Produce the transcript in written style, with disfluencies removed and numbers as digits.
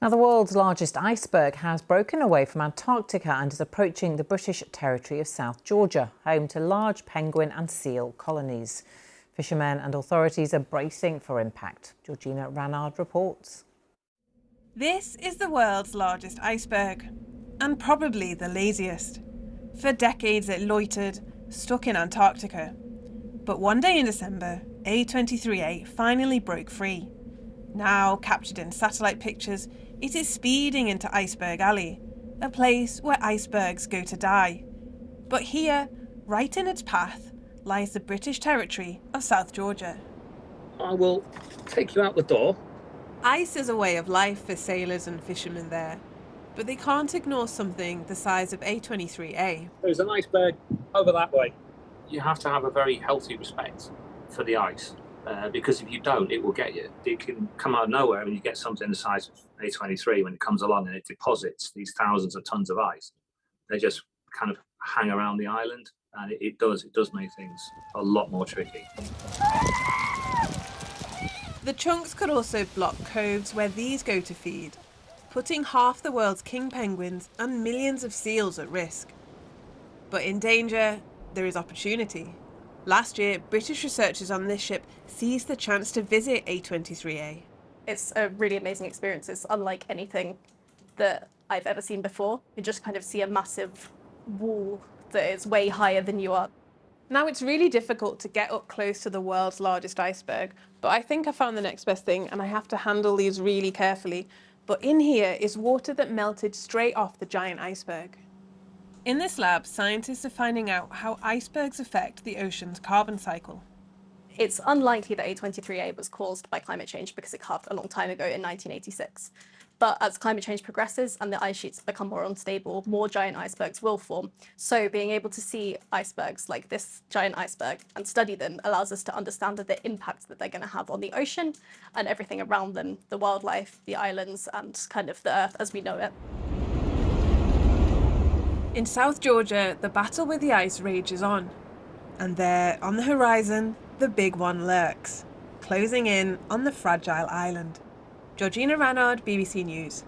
Now, the world's largest iceberg has broken away from Antarctica and is approaching the British territory of South Georgia, home to large penguin and seal colonies. Fishermen and authorities are bracing for impact. Georgina Ranard reports. This is the world's largest iceberg, and probably the laziest. For decades it loitered, stuck in Antarctica. But one day in December, A23A finally broke free. Now captured in satellite pictures, it is speeding into Iceberg Alley, a place where icebergs go to die. But here, right in its path, lies the British territory of South Georgia. I will take you out the door. Ice is a way of life for sailors and fishermen there, but they can't ignore something the size of A23A. There's an iceberg over that way. You have to have a very healthy respect for the ice, because if you don't, it will get you. It can come out of nowhere and you get something the size of A23 when it comes along and it deposits these thousands of tons of ice. They just kind of hang around the island, and it does make things a lot more tricky. The chunks could also block coves where these go to feed, putting half the world's king penguins and millions of seals at risk. But in danger, there is opportunity. Last year, British researchers on this ship seized the chance to visit A23A. It's a really amazing experience. It's unlike anything that I've ever seen before. You just kind of see a massive wall that is way higher than you are. Now, it's really difficult to get up close to the world's largest iceberg, but I think I found the next best thing, and I have to handle these really carefully. But in here is water that melted straight off the giant iceberg. In this lab, scientists are finding out how icebergs affect the ocean's carbon cycle. It's unlikely that A23A was caused by climate change because it calved a long time ago in 1986. But as climate change progresses and the ice sheets become more unstable, more giant icebergs will form. So being able to see icebergs like this giant iceberg and study them allows us to understand the impact that they're going to have on the ocean and everything around them, the wildlife, the islands, and kind of the Earth as we know it. In South Georgia, the battle with the ice rages on. And there, on the horizon, the big one lurks, closing in on the fragile island. Georgina Ranard, BBC News.